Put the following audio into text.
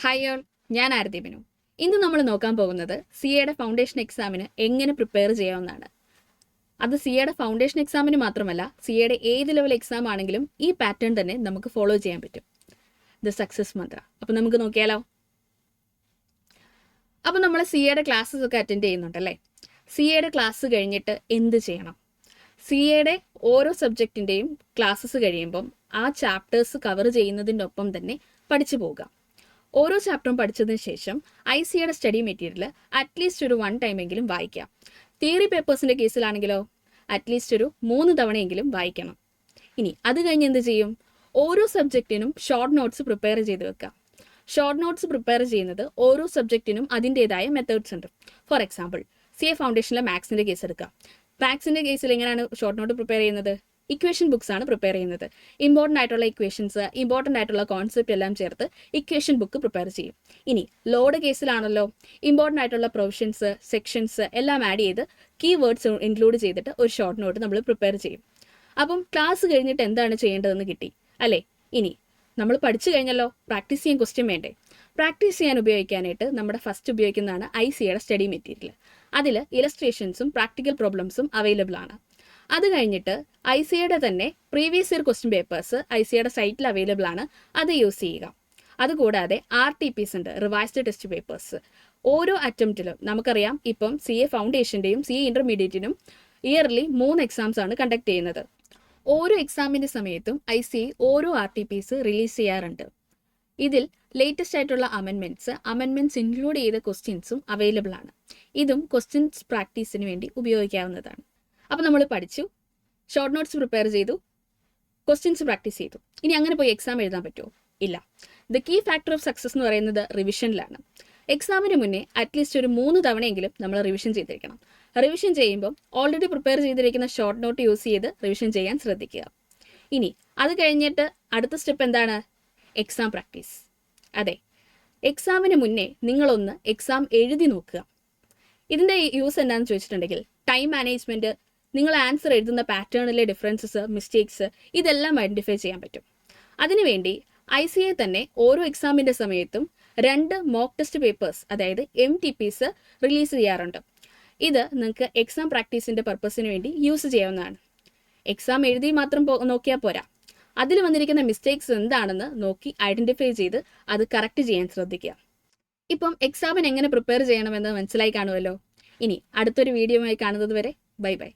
Hi all, ഞാൻ ആരതി ബിനു. ഇന്ന് നമ്മൾ നോക്കാൻ പോകുന്നത് CA ഫൗണ്ടേഷൻ എക്സാമിന് എങ്ങനെ പ്രിപ്പയർ ചെയ്യാവുന്നതാണ്. അത് CA ഫൗണ്ടേഷൻ എക്സാമിന് മാത്രമല്ല, CA ഏത് ലെവൽ എക്സാം ആണെങ്കിലും ഈ പാറ്റേൺ തന്നെ നമുക്ക് ഫോളോ ചെയ്യാൻ പറ്റും. ദ സക്സസ് മന്ത്ര. അപ്പം നമുക്ക് നോക്കിയാലോ. അപ്പം നമ്മൾ CA ക്ലാസ്സസ് ഒക്കെ അറ്റൻഡ് ചെയ്യുന്നുണ്ടല്ലേ. CA ക്ലാസ് കഴിഞ്ഞിട്ട് എന്ത് ചെയ്യണം? CA ഓരോ സബ്ജക്റ്റിൻ്റെയും ക്ലാസ്സസ് കഴിയുമ്പം ആ ചാപ്റ്റേഴ്സ് കവർ ചെയ്യുന്നതിൻ്റെ ഒപ്പം തന്നെ പഠിച്ചു പോകുക. ഓരോ ചാപ്റ്ററും പഠിച്ചതിന് ശേഷം ICA സ്റ്റഡി മെറ്റീരിയൽ അറ്റ്ലീസ്റ്റ് ഒരു 1 ടൈമെങ്കിലും വായിക്കാം. തിയറി പേപ്പേഴ്സിൻ്റെ കേസിലാണെങ്കിലോ അറ്റ്ലീസ്റ്റ് ഒരു 3 തവണയെങ്കിലും വായിക്കണം. ഇനി അത് കഴിഞ്ഞ് എന്ത് ചെയ്യും? ഓരോ സബ്ജക്റ്റിനും ഷോർട്ട് നോട്ട്സ് പ്രിപ്പയർ ചെയ്ത് വെക്കാം. ഷോർട്ട് നോട്ട്സ് പ്രിപ്പയർ ചെയ്യുന്നത് ഓരോ സബ്ജക്റ്റിനും അതിൻ്റേതായ മെത്തേഡ്സ് ഉണ്ട്. ഫോർ എക്സാമ്പിൾ, CA ഫൗണ്ടേഷനിലെ മാത്സിൻ്റെ കേസ് എടുക്കാം. മാത്സിൻ്റെ കേസിൽ എങ്ങനെയാണ് ഷോർട്ട് നോട്ട് പ്രിപ്പയർ ചെയ്യുന്നത്? ഇക്വേഷൻ ബുക്സ് ആണ് പ്രിപ്പയർ ചെയ്യുന്നത്. ഇമ്പോർട്ടൻ്റ് ആയിട്ടുള്ള ഇക്വേഷൻസ്, ഇമ്പോർട്ടൻ്റ് ആയിട്ടുള്ള കോൺസെപ്റ്റ് എല്ലാം ചേർത്ത് ഇക്വേഷൻ ബുക്ക് പ്രിപ്പയർ ചെയ്യും. ഇനി ലോഡ് കേസിലാണല്ലോ, ഇമ്പോർട്ടൻ്റ് ആയിട്ടുള്ള പ്രൊവിഷൻസ്, സെക്ഷൻസ് എല്ലാം ആഡ് ചെയ്ത് കീവേഡ്സ് ഇൻക്ലൂഡ് ചെയ്തിട്ട് ഒരു ഷോർട്ട് നോട്ട് നമ്മൾ പ്രിപ്പയർ ചെയ്യും. അപ്പം ക്ലാസ് കഴിഞ്ഞിട്ട് എന്താണ് ചെയ്യേണ്ടതെന്ന് കിട്ടി അല്ലേ. ഇനി നമ്മൾ പഠിച്ചു കഴിഞ്ഞല്ലോ, പ്രാക്ടീസ് ചെയ്യാൻ ക്വസ്റ്റ്യൻ വേണ്ടേ? പ്രാക്ടീസ് ചെയ്യാൻ ഉപയോഗിക്കാനായിട്ട് നമ്മുടെ ഫസ്റ്റ് ഉപയോഗിക്കുന്നതാണ് ICA സ്റ്റഡി മെറ്റീരിയൽ. അതിൽ ഇലസ്ട്രേഷൻസും പ്രാക്ടിക്കൽ പ്രോബ്ലംസും അവൈലബിൾ ആണ്. അത് കഴിഞ്ഞിട്ട് ICA തന്നെ previous year question papers ICA സൈറ്റിൽ അവൈലബിൾ ആണ്, അത് യൂസ് ചെയ്യുക. അതുകൂടാതെ RTPs ഉണ്ട്, റിവൈസ്ഡ് ടെസ്റ്റ് പേപ്പേഴ്സ്. ഓരോ അറ്റംപ്റ്റിലും നമുക്കറിയാം, ഇപ്പം CA ഫൗണ്ടേഷൻ്റെയും CA ഇൻ്റർമീഡിയറ്റിനും ഇയർലി 3 എക്സാംസ് ആണ് കണ്ടക്ട് ചെയ്യുന്നത്. ഓരോ എക്സാമിൻ്റെ സമയത്തും ICA ഓരോ RTPs റിലീസ് ചെയ്യാറുണ്ട്. ഇതിൽ ലേറ്റസ്റ്റ് ആയിട്ടുള്ള അമെൻമെൻറ്റ്സ് ഇൻക്ലൂഡ് ചെയ്ത ക്വസ്റ്റ്യൻസും അവൈലബിൾ ആണ്. ഇതും ക്വസ്റ്റ്യൻസ് പ്രാക്ടീസിന് വേണ്ടി ഉപയോഗിക്കാവുന്നതാണ്. അപ്പോൾ നമ്മൾ പഠിച്ചു, ഷോർട്ട് നോട്ട്സ് പ്രിപ്പയർ ചെയ്തു, ക്വസ്റ്റ്യൻസ് പ്രാക്ടീസ് ചെയ്തു. ഇനി അങ്ങനെ പോയി എക്സാം എഴുതാൻ പറ്റുമോ? ഇല്ല. The key factor of success എന്ന് പറയുന്നത് റിവിഷനിലാണ്. എക്സാമിന് മുന്നേ അറ്റ്ലീസ്റ്റ് ഒരു 3 തവണയെങ്കിലും നമ്മൾ റിവിഷൻ ചെയ്തിരിക്കണം. റിവിഷൻ ചെയ്യുമ്പോൾ ഓൾറെഡി പ്രിപ്പയർ ചെയ്തിരിക്കുന്ന ഷോർട്ട് നോട്ട് യൂസ് ചെയ്ത് റിവിഷൻ ചെയ്യാൻ ശ്രദ്ധിക്കുക. ഇനി അത് കഴിഞ്ഞിട്ട് അടുത്ത സ്റ്റെപ്പ് എന്താണ്? Exam practice. അതെ, എക്സാമിന് മുന്നേ നിങ്ങളൊന്ന് എക്സാം എഴുതി നോക്കുക. ഇതിൻ്റെ യൂസ് എന്താണെന്ന് ചോദിച്ചിട്ടുണ്ടെങ്കിൽ, ടൈം മാനേജ്മെൻറ്റ്, നിങ്ങൾ ആൻസർ എഴുതുന്ന പാറ്റേണിലെ ഡിഫറൻസസ്, മിസ്റ്റേക്സ് ഇതെല്ലാം ഐഡൻറ്റിഫൈ ചെയ്യാൻ പറ്റും. അതിനുവേണ്ടി ICA തന്നെ ഓരോ എക്സാമിൻ്റെ സമയത്തും 2 മോക്ക് ടെസ്റ്റ് പേപ്പേഴ്സ്, അതായത് MTPs റിലീസ് ചെയ്യാറുണ്ട്. ഇത് നിങ്ങൾക്ക് എക്സാം പ്രാക്ടീസിൻ്റെ പർപ്പസിന് വേണ്ടി യൂസ് ചെയ്യാവുന്നതാണ്. എക്സാം എഴുതി മാത്രം നോക്കിയാൽ പോരാ, അതിൽ വന്നിരിക്കുന്ന മിസ്റ്റേക്സ് എന്താണെന്ന് നോക്കി ഐഡൻറ്റിഫൈ ചെയ്ത് അത് കറക്റ്റ് ചെയ്യാൻ ശ്രദ്ധിക്കുക. ഇപ്പം എക്സാമിന് എങ്ങനെ പ്രിപ്പയർ ചെയ്യണമെന്ന് മനസ്സിലായി കാണുമല്ലോ. ഇനി അടുത്തൊരു വീഡിയോയുമായി കാണുന്നത് വരെ ബൈ ബൈ.